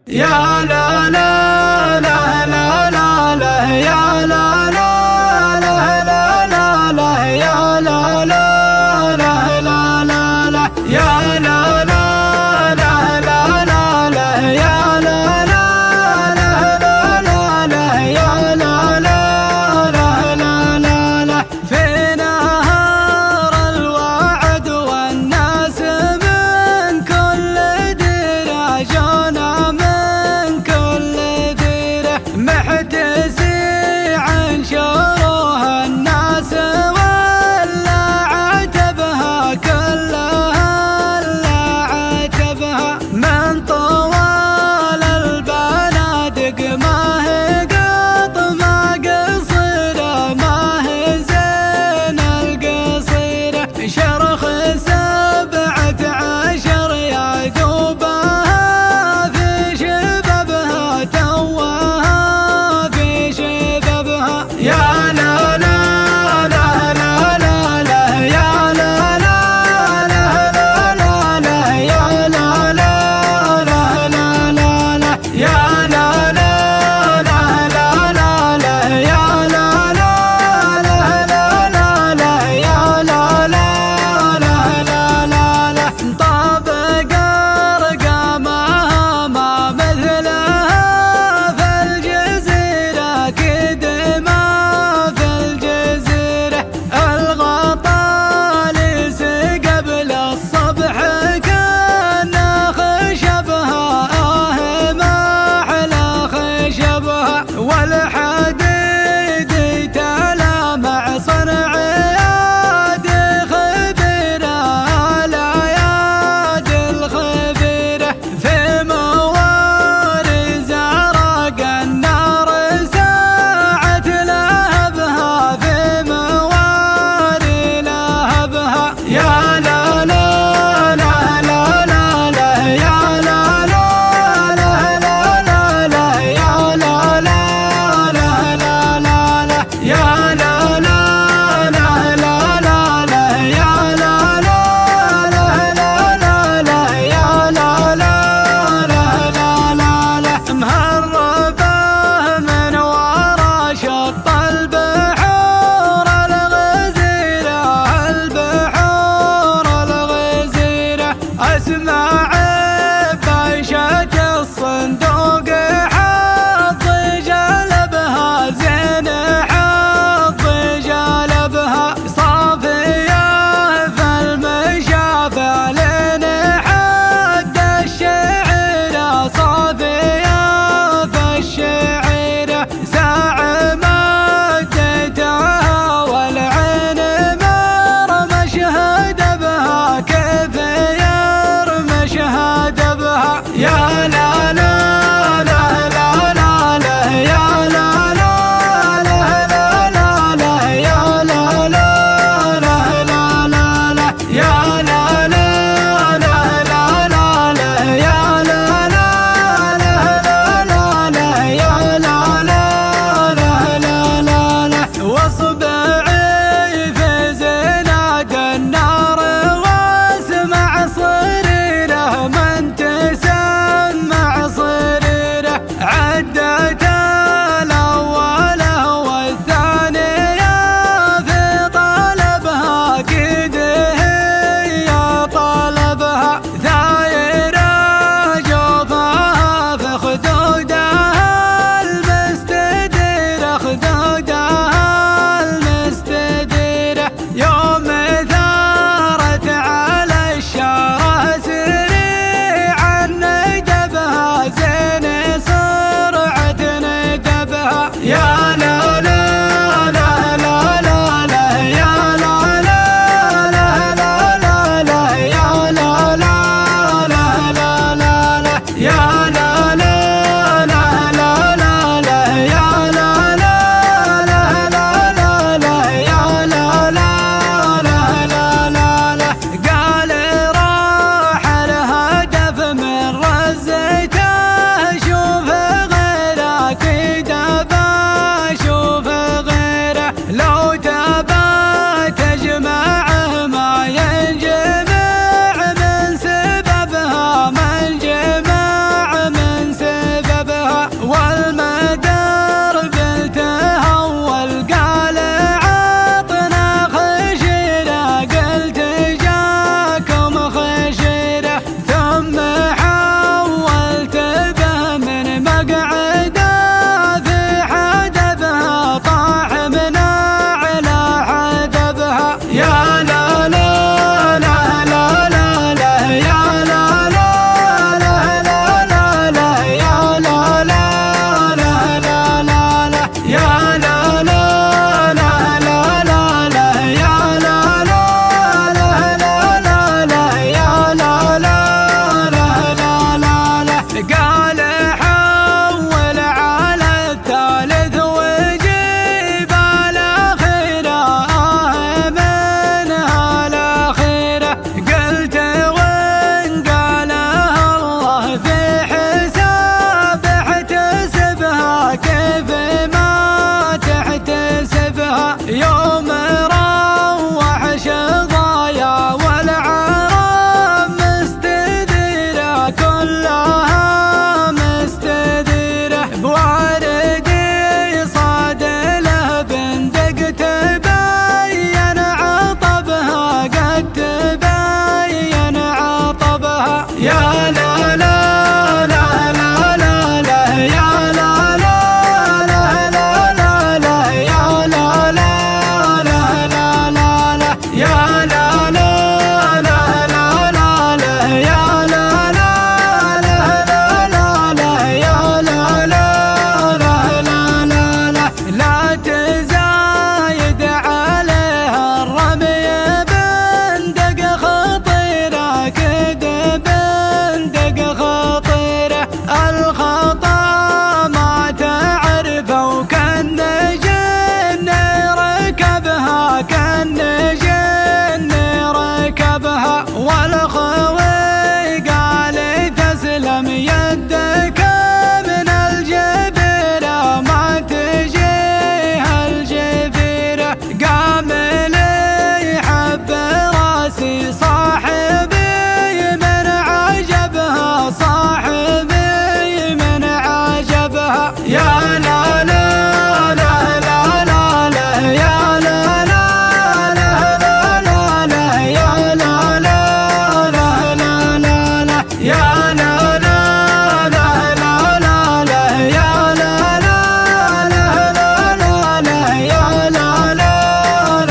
يا لا لا لا لا لا لا يا لا لا لا لا لا لا يا لا لا لا لا لا لا يا لا لا لا لا لا لا يا لا لا لا لا لا يا لا لا لا لا لا في نهار الوعد والناس من كل ديره جونا من كل ديره محتسي عن شروها الناس ولا عتبها كلها لا عتبها من طوال البنادق ما هي قط ما قصيره ما هي زين القصيره شرخ 17 يا دوبها في شبابها توها في شبابها يا لا لا لا لا لا لا يا لا لا لا لا لا يا لا لا لا لا لا لا يا لا لا لا لا لا يا لا لا لا لا لا يا لا لا لا لا لا طابق ارقامها ما مثلها في الجزيره اكيد ما في الجزيره الغطاليس قبل الصبح كان خشبها ما احلى خشبها والحديد تلامع صنعيات خبيره الاياد الخبيره في موارد زرق النار ساعة لهبها في موارد لهبها يا لا لا لا لا لا لا يا لا لا لا لا لا يا لا لا لا لا لا لا يا لا لا لا لا لا يا لا لا لا لا يا لا لا لا لا مهربه من ورا شط البحور الغزيره البحور الغزيره اسمع بيشة الصندوق حظ جلبها زين حظ جلبها صافيه في المشافى لين حد الشعيره صافيه في الشعيره ساعة مدتها والعين مرمى شهد بها كيف يرمى شهد بها يا لا لا لا لا لا لا يا لا لا لا لا لا يا لا لا لا لا لا يا لا لا لا لا لا يا لا لا لا لا يا لا لا لا واصبعي في زناد النار واسمع صريره من تسمع يدك من الجبيرة ما تجيها الجبيرة. قام لي حب راسي صاحبي من عجبها، صاحبي من عجبها. يا لا لا لا لا لا لا يا لا لا لا لا لا لا يا لا لا لا لا لا لا يا لا لا لا لا لا لا يا لا لا لا لا لا لا يا لا لا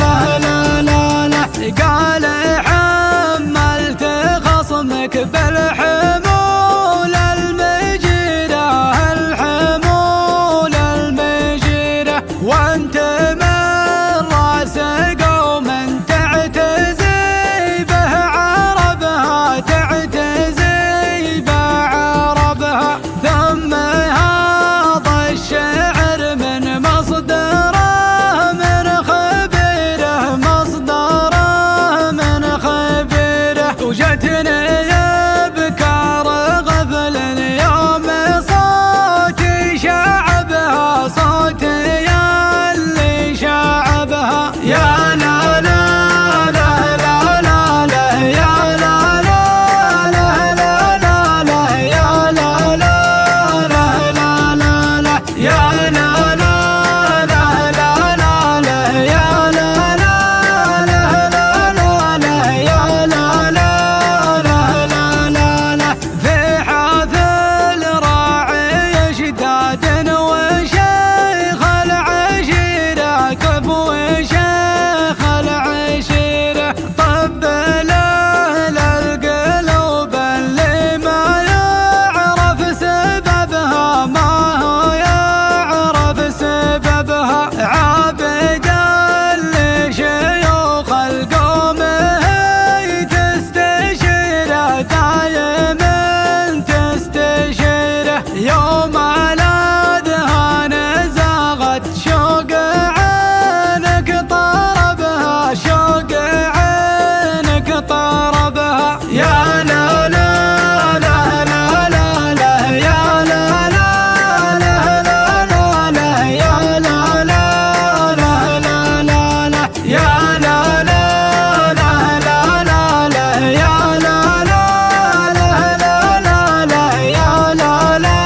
لا لا لا. قال حملت خصمك بالحمول المجيرة، الحمول المجيرة، وانت من راس قوم تعتزي به عربها، تعتزي به عربها. ثم هذا الشعر من مصدره من خبيره، مصدره من خبيره. وجتني بكار غفل يوم صوتي شعبها، صوتي اللي شعبها. يا لا لا لا لا لا لا يا لا لا لا لا لا لا يا لا لا لا لا لا لا يا لا لا لا لا لا لا يا لا لا لا لا لا لا يا لا لا لا لا لا لا. في حافل راعي شداد وشيخ العشيرة، كفو شيخ العشيرة. طب له للقلوب اللي ما يعرف سببها، ما هو يعرف سببها. عابد لشيوخ القوم هي تستشيره، دايم تستشيره. يوم الاذهان زاغت شوق عينك طربها، شوق عينك طربها. يا لا لا لا لا لا لا يا لا لا لا لا لا لا يا لا لا لا لا لا لا يا لا لا لا لا لا لا يا لا لا لا لا لا لا يا لا لا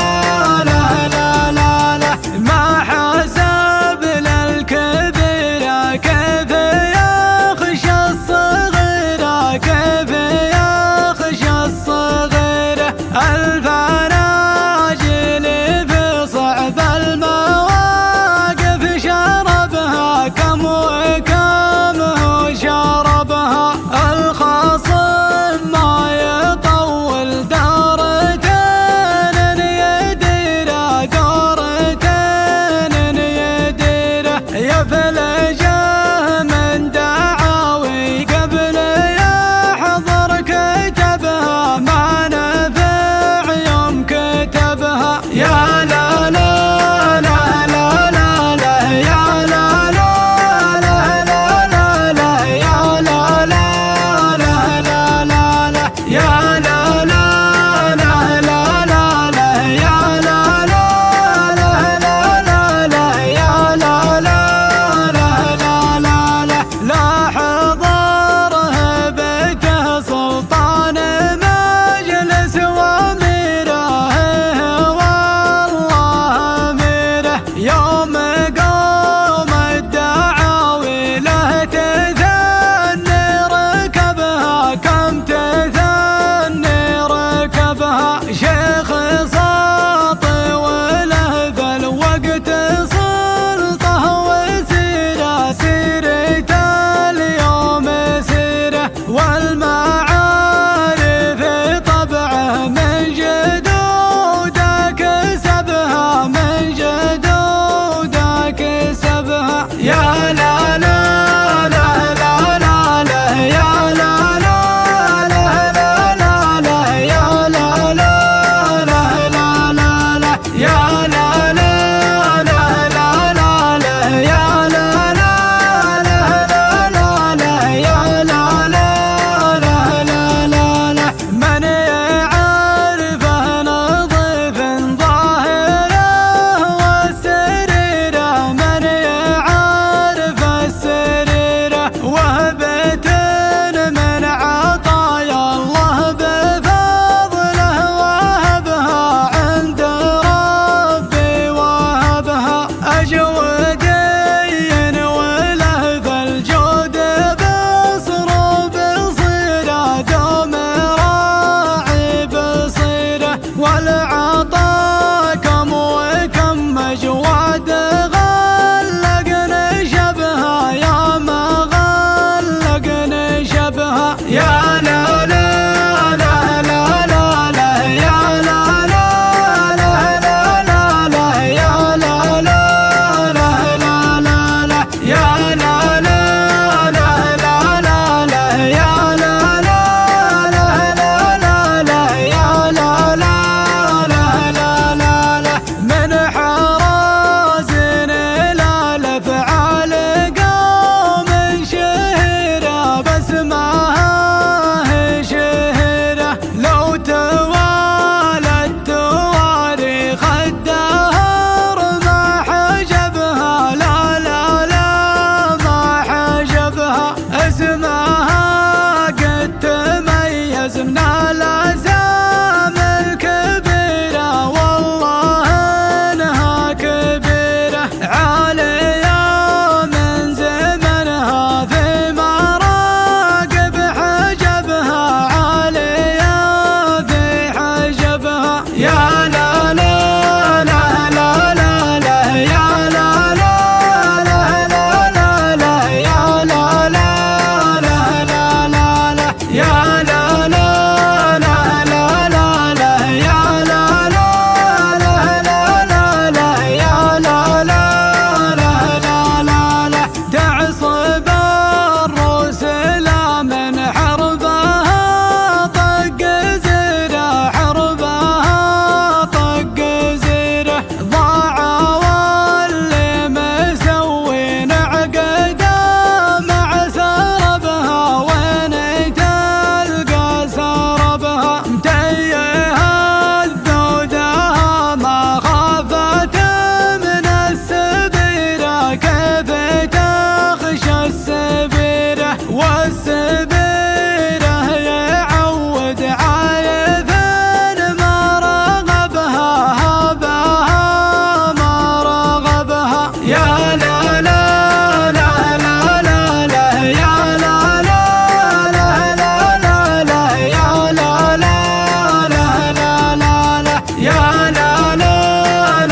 يا لا لا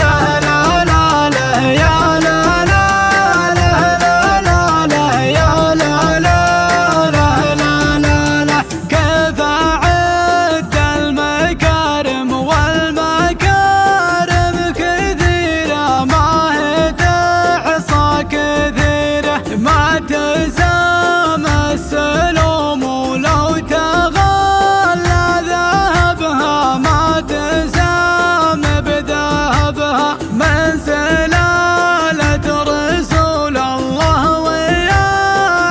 لا لا لا لا يا لا لا لا لا لا يا لا لا لا لا لا لا كيف أعد المكارم والمكارم كثيرة ما هي تحصى كثيرة ما تسام السلوم ولو تغلى ذهبها ما تسام بذهبها من سلالة رسول الله ويا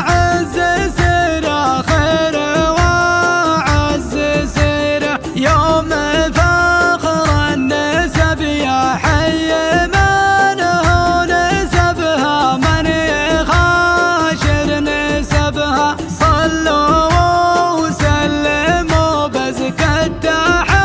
عز سيرة خير وعز سيرة يوم فخر النسب يا حي من هو نسبها من يخاشر نسبها صلوا وسلموا بزكى التحية